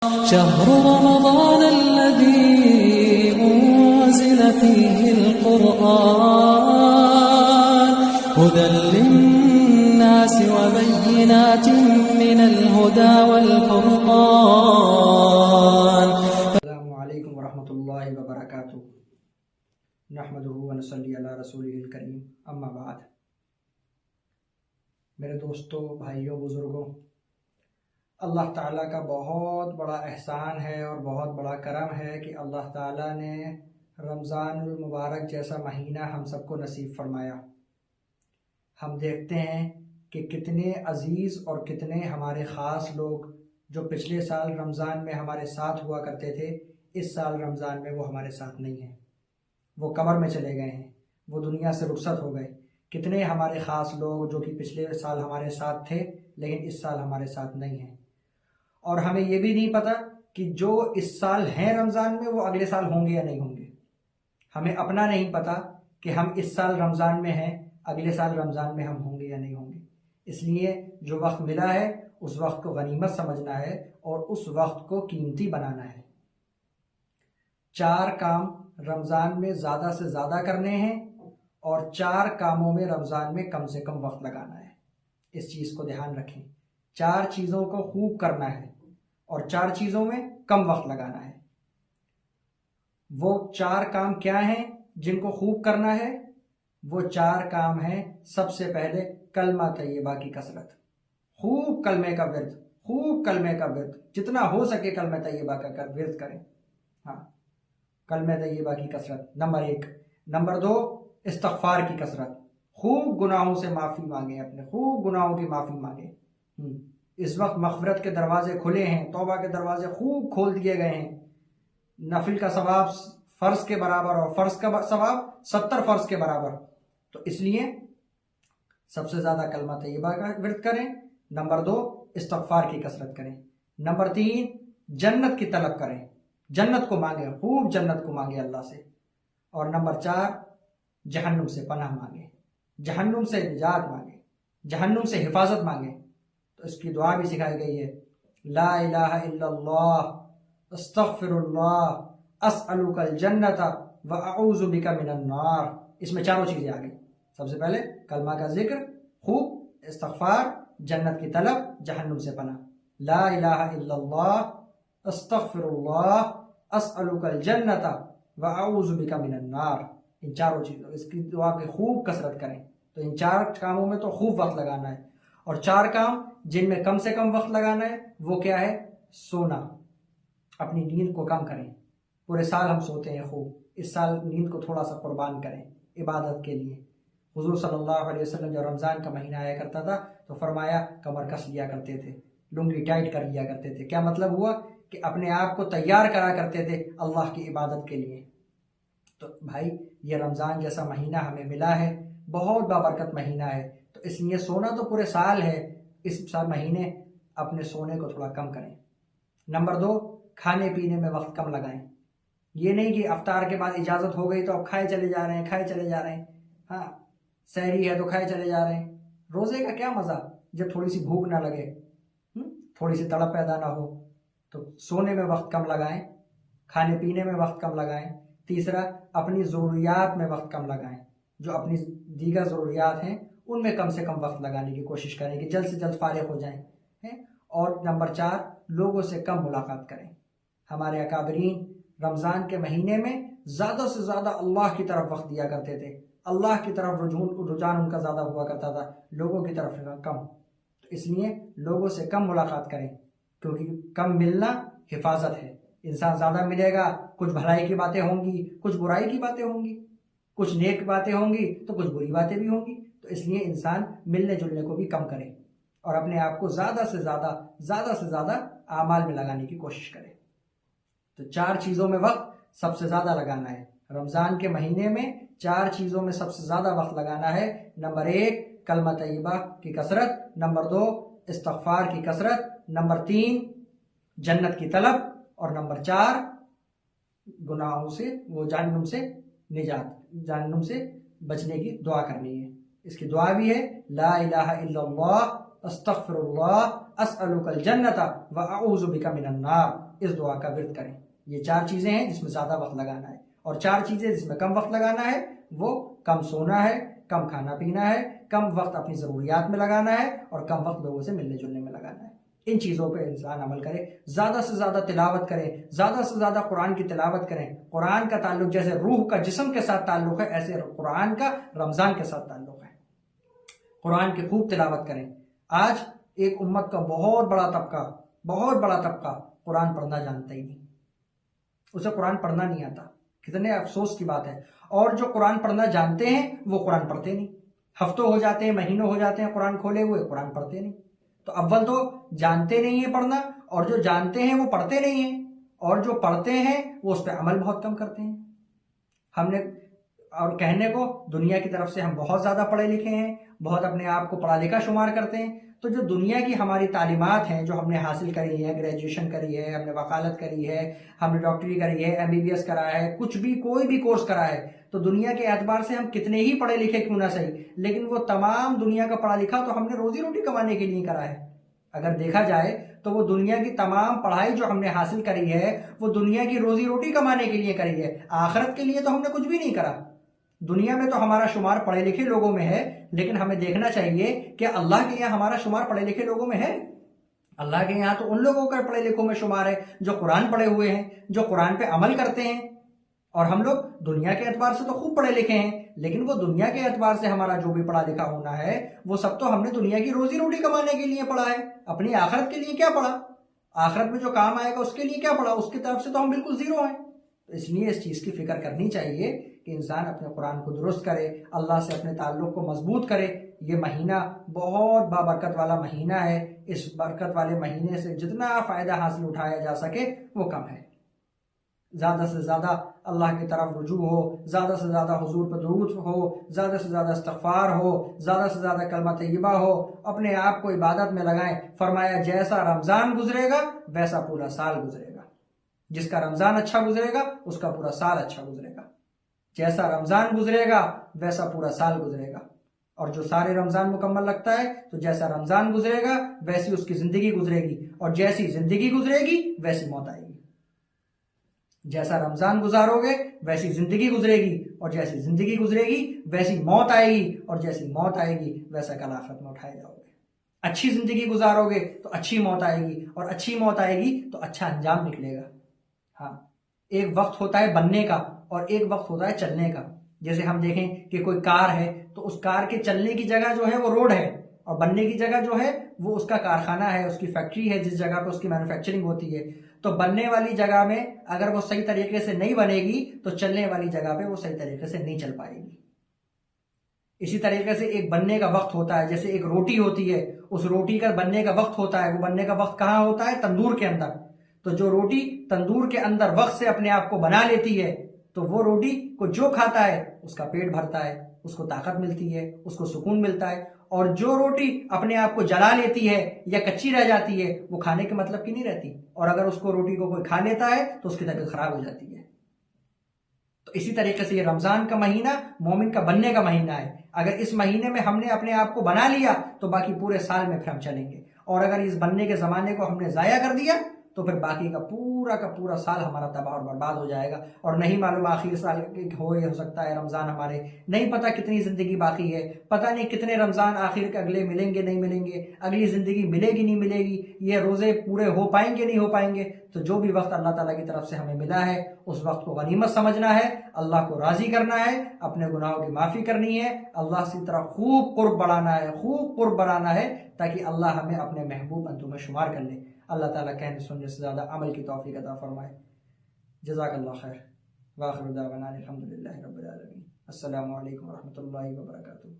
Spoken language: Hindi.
शहर रमज़ान अल्लज़ी उन्ज़िल फ़ीहिल क़ुरआन हुदल लिन्नासि व बय्यिनातिन मिनल हुदा वल फ़ुरक़ान। अस्सलामु अलैकुम व रहमतुल्लाहि व बरकातुहू। नहमदुहु व नसल्ली अला रसूलिहिल करीम, अम्मा बाद। मेरे दोस्तों, भाइयों, बुज़ुर्गों, अल्लाह ताला का बहुत बड़ा एहसान है और बहुत बड़ा करम है कि अल्लाह ताला ने रमज़ानुल मुबारक जैसा महीना हम सबको नसीब फरमाया। हम देखते हैं कि कितने अज़ीज़ और कितने हमारे ख़ास लोग जो पिछले साल रमज़ान में हमारे साथ हुआ करते थे, इस साल रमज़ान में वो हमारे साथ नहीं हैं। वो कब्र में चले गए हैं, वो दुनिया से रुखसत हो गए। कितने हमारे ख़ास लोग जो कि पिछले साल हमारे साथ थे लेकिन इस साल हमारे साथ नहीं हैं। और हमें ये भी नहीं पता कि जो इस साल हैं रमज़ान में वो अगले साल होंगे या नहीं होंगे। हमें अपना नहीं पता कि हम इस साल रमज़ान में हैं, अगले साल रमज़ान में हम होंगे या नहीं होंगे। इसलिए जो वक्त मिला है उस वक्त को गनीमत समझना है और उस वक्त को कीमती बनाना है। 4 काम रमज़ान में ज़्यादा से ज़्यादा करने हैं और 4 कामों में रमज़ान में कम से कम वक्त लगाना है। इस चीज़ को ध्यान रखें। 4 चीज़ों को खूब करना है और 4 चीज़ों में कम वक्त लगाना है। वो 4 काम क्या हैं जिनको खूब करना है? वो 4 काम हैं, सबसे पहले कलमा तैयबा की कसरत। खूब कलमे का विर्द, खूब कलमे का विर्द, जितना हो सके कलमे तैयबा का विर्द करें। हाँ, कलमे तैयबा की कसरत नंबर 1। नंबर 2, इस्तग़फ़ार की कसरत। खूब गुनाहों से माफ़ी मांगे, अपने खूब गुनाहों की माफ़ी मांगे। इस वक्त मग़फ़िरत के दरवाजे खुले हैं, तौबा के दरवाजे खूब खोल दिए गए हैं। नफिल का सवाब फ़र्ज के बराबर और फ़र्ज का सवाब 70 फ़र्ज के बराबर। तो इसलिए सबसे ज़्यादा कलमा तैयबा का विर्द करें। नंबर 2, इस्तग़फ़ार की कसरत करें। नंबर 3, जन्नत की तलब करें, जन्नत को मांगे, खूब जन्नत को मांगे अल्लाह से। और नंबर 4, जहन्नुम से पनाह मांगे, जहन्नुम से निजात मांगे, जहन्नुम से हिफाजत मांगे। तो इसकी दुआ भी सिखाई गई है, ला इलाहा इल्लल्लाह अस्तग़फ़िरुल्लाह अस्अलुकल जन्नत व अऊज़ु बिका मिनन नार। इसमें चारों चीज़ें आ गई। सबसे पहले कलमा का जिक्र, खूब इस्तग़फ़ार, जन्नत की तलब, जहन्नुम से पनाह। ला इलाहा इल्लल्लाह अस्तग़फ़िरुल्लाह अस्अलुकल जन्नत व अऊज़ु बिका मिनन नार। इन चारों चीज़ों, इसकी दुआ की खूब कसरत करें। तो इन 4 कामों में तो खूब वक्त लगाना है। और 4 काम जिनमें कम से कम वक्त लगाना है वो क्या है? सोना। अपनी नींद को कम करें। पूरे साल हम सोते हैं खूब, इस साल नींद को थोड़ा सा कुर्बान करें इबादत के लिए। हुज़ूर सल्लल्लाहु अलैहि वसल्लम जब रमज़ान का महीना आया करता था तो फरमाया कमर कस लिया करते थे, लुंगी टाइट कर लिया करते थे। क्या मतलब हुआ कि अपने आप को तैयार करा करते थे अल्लाह की इबादत के लिए। तो भाई, ये रमज़ान जैसा महीना हमें मिला है, बहुत बाबरकत महीना है। तो इसलिए सोना तो पूरे साल है, इस साल महीने अपने सोने को थोड़ा कम करें। नंबर 2, खाने पीने में वक्त कम लगाएं। ये नहीं कि अफ्तार के बाद इजाज़त हो गई तो अब खाए चले जा रहे हैं, खाए चले जा रहे हैं। हाँ, सहरी है तो खाए चले जा रहे हैं। रोज़े का क्या मज़ा जब थोड़ी सी भूख ना लगे, थोड़ी सी तड़प पैदा ना हो। तो सोने में वक्त कम लगाएं, खाने पीने में वक्त कम लगाएं। तीसरा, अपनी ज़रूरियात में वक्त कम लगाएं। जो अपनी दीगर ज़रूरियात हैं उनमें कम से कम वक्त लगाने की कोशिश करें कि जल्द से जल्द फारिग हो जाएं। और नंबर 4, लोगों से कम मुलाकात करें। हमारे अकाबरीन रमज़ान के महीने में ज़्यादा से ज़्यादा अल्लाह की तरफ वक्त दिया करते थे। अल्लाह की तरफ रुझान उनका ज़्यादा हुआ करता था, लोगों की तरफ कम। तो इसलिए लोगों से कम मुलाकात करें, क्योंकि कम मिलना हिफाजत है। इंसान ज़्यादा मिलेगा, कुछ भलाई की बातें होंगी, कुछ बुराई की बातें होंगी, कुछ नेक बातें होंगी तो कुछ बुरी बातें भी होंगी। तो इसलिए इंसान मिलने जुलने को भी कम करे और अपने आप को ज़्यादा से ज़्यादा आमाल में लगाने की कोशिश करे। तो 4 चीज़ों में वक्त सबसे ज़्यादा लगाना है। रमज़ान के महीने में 4 चीज़ों में सबसे ज़्यादा वक्त लगाना है। नंबर 1, कलमा तैयबा की कसरत। नंबर 2, इस्तग़फ़ार की कसरत। नंबर 3, जन्नत की तलब। और नंबर 4, गुनाहों से, वो जहन्नुम से निजात, जहन्नुम से बचने की दुआ करनी है। इसकी दुआ भी है, ला इलाहा इल्लल्लाह अस्तग़फ़िरुल्लाह अस्अलुकल जन्नत व अऊज़ु बिका मिनन नार। इस दुआ का विर्द करें। ये 4 चीज़ें हैं जिसमें ज़्यादा वक्त लगाना है, और 4 चीज़ें जिसमें कम वक्त लगाना है वो कम सोना है, कम खाना पीना है, कम वक्त अपनी ज़रूरियात में लगाना है, और कम वक्त लोगों से मिलने जुलने में लगाना है। इन चीज़ों पे इंसान अमल करे, ज़्यादा से ज़्यादा तिलावत करें, ज़्यादा से ज़्यादा कुरान की तिलावत करें। कुरान का ताल्लुक जैसे रूह का जिस्म के साथ ताल्लुक है, ऐसे कुरान का रमज़ान के साथ ताल्लुक है। कुरान की खूब तिलावत करें। आज एक उम्मत का बहुत बड़ा तबका कुरान पढ़ना जानता ही नहीं, उसे कुरान पढ़ना नहीं आता। कितने अफसोस की बात है। और जो कुरान पढ़ना जानते हैं वो कुरान पढ़ते नहीं, हफ्तों हो जाते हैं, महीनों हो जाते हैं कुरान खोले हुए, कुरान पढ़ते नहीं। तो अव्वल तो जानते नहीं है पढ़ना, और जो जानते हैं वो पढ़ते नहीं है, और जो पढ़ते हैं वो उस पर अमल बहुत कम करते हैं। हमने और कहने को दुनिया की तरफ से हम बहुत ज़्यादा पढ़े लिखे हैं, बहुत अपने आप को पढ़ा लिखा शुमार करते हैं। तो जो दुनिया की हमारी तालीमात हैं जो हमने हासिल करी है, ग्रेजुएशन करी है, हमने वकालत करी है, हमने डॉक्टरी करी है, MBBS करा है, कुछ भी कोई भी कोर्स करा है, तो दुनिया के एतबार से हम कितने ही पढ़े लिखे क्यों ना सही, लेकिन वो तमाम दुनिया का पढ़ा लिखा तो हमने रोजी रोटी कमाने के लिए करा है। अगर देखा जाए तो वो दुनिया की तमाम पढ़ाई जो हमने हासिल करी है वो दुनिया की रोजी रोटी कमाने के लिए करी है, आखिरत के लिए तो हमने कुछ भी नहीं करा। दुनिया में तो हमारा शुमार पढ़े लिखे लोगों में है, लेकिन हमें देखना चाहिए कि अल्लाह के यहाँ हमारा शुमार पढ़े लिखे लोगों में है। अल्लाह के यहाँ तो उन लोगों का पढ़े लिखों में शुमार है जो कुरान पढ़े हुए हैं, जो कुरान पे अमल करते हैं। और हम लोग दुनिया के एतबार से तो खूब पढ़े लिखे हैं, लेकिन वो दुनिया के एतबार से हमारा जो भी पढ़ा लिखा होना है वो सब तो हमने दुनिया की रोजी रोटी कमाने के लिए पढ़ा है। अपनी आखिरत के लिए क्या पढ़ा? आखिरत में जो काम आएगा उसके लिए क्या पढ़ा? उसकी तरफ से तो हम बिल्कुल जीरो हैं। तो इसलिए इस चीज़ की फिक्र करनी चाहिए कि इंसान अपने कुरान को दुरुस्त करे, अल्लाह से अपने ताल्लुक़ को मजबूत करे। ये महीना बहुत बाबरकत वाला महीना है। इस बरकत वाले महीने से जितना फ़ायदा हासिल उठाया जा सके वो कम है। ज़्यादा से ज़्यादा अल्लाह की तरफ रुजू हो, ज़्यादा से ज़्यादा हुजूर पर दुरूद हो, ज़्यादा से ज़्यादा इस्तिग़फ़ार हो, ज़्यादा से ज़्यादा कलमा तय्यबा हो, अपने आप को इबादत में लगाएं। फरमाया जैसा रमज़ान गुजरेगा वैसा पूरा साल गुजरेगा। जिसका रमज़ान अच्छा गुजरेगा उसका पूरा साल अच्छा गुजरेगा। जैसा रमज़ान गुजरेगा वैसा पूरा साल गुजरेगा। और जो सारे रमज़ान मुकम्मल लगता है तो जैसा रमज़ान गुजरेगा वैसी उसकी ज़िंदगी गुजरेगी, और जैसी ज़िंदगी गुजरेगी वैसी मौत आएगी। जैसा रमज़ान गुजारोगे वैसी ज़िंदगी गुजरेगी, और जैसी ज़िंदगी गुजरेगी वैसी मौत आएगी, और जैसी मौत आएगी वैसा कल आखिरत में उठाए जाओगे। अच्छी ज़िंदगी गुजारोगे तो अच्छी मौत आएगी, और अच्छी मौत आएगी तो अच्छा अंजाम निकलेगा। हाँ, एक वक्त होता है बनने का और एक वक्त होता है चलने का। जैसे हम देखें कि कोई कार है तो उस कार के चलने की जगह जो है वो रोड है, और बनने की जगह जो है वो उसका कारखाना है, उसकी फैक्ट्री है जिस जगह पे उसकी मैन्युफैक्चरिंग होती है। तो बनने वाली जगह में अगर वो सही तरीके से नहीं बनेगी तो चलने वाली जगह पे वो सही तरीके से नहीं चल पाएगी। इसी तरीके से एक बनने का वक्त होता है, जैसे एक रोटी होती है, उस रोटी का बनने का वक्त होता है। वो बनने का वक्त कहाँ होता है? तंदूर के अंदर। तो जो रोटी तंदूर के अंदर वक्त से अपने आप को बना लेती है, तो वो रोटी को जो खाता है उसका पेट भरता है, उसको ताकत मिलती है, उसको सुकून मिलता है। और जो रोटी अपने आप को जला लेती है या कच्ची रह जाती है वो खाने के मतलब की नहीं रहती, और अगर उसको रोटी को कोई खा लेता है तो उसकी तबीयत खराब हो जाती है। तो इसी तरीके से ये रमज़ान का महीना मोमिन का बनने का महीना है। अगर इस महीने में हमने अपने आप को बना लिया तो बाकी पूरे साल में फिर हम चलेंगे, और अगर इस बनने के ज़माने को हमने ज़ाया कर दिया तो फिर बाकी का पूरा साल हमारा तबाह और बर्बाद हो जाएगा। और नहीं मालूम आखिर साल हो सकता है रमज़ान हमारे, नहीं पता कितनी ज़िंदगी बाकी है, पता नहीं कितने रमज़ान आखिर के अगले मिलेंगे नहीं मिलेंगे, अगली ज़िंदगी मिलेगी नहीं मिलेगी, ये रोज़े पूरे हो पाएंगे नहीं हो पाएंगे। तो जो भी वक्त अल्लाह ताला की तरफ से हमें मिला है उस वक्त को गनीमत समझना है, अल्लाह को राज़ी करना है, अपने गुनाहों की माफ़ी करनी है, अल्लाह की तरफ खूब कुर्ब बढ़ाना है, खूब कुर्ब बढ़ाना है, ताकि अल्लाह हमें अपने महबूब बंदों में शुमार कर ले। अल्लाह ताला कहने सुनने से ज़्यादा अमल की तौफीक अता फरमाए। जज़ाकल्लाह खैर। व आखिरु दावाना अल्हम्दुलिल्लाहि रब्बिल आलमीन। अस्सलामु अलैकुम व रहमतुल्लाहि व बरकातुहू।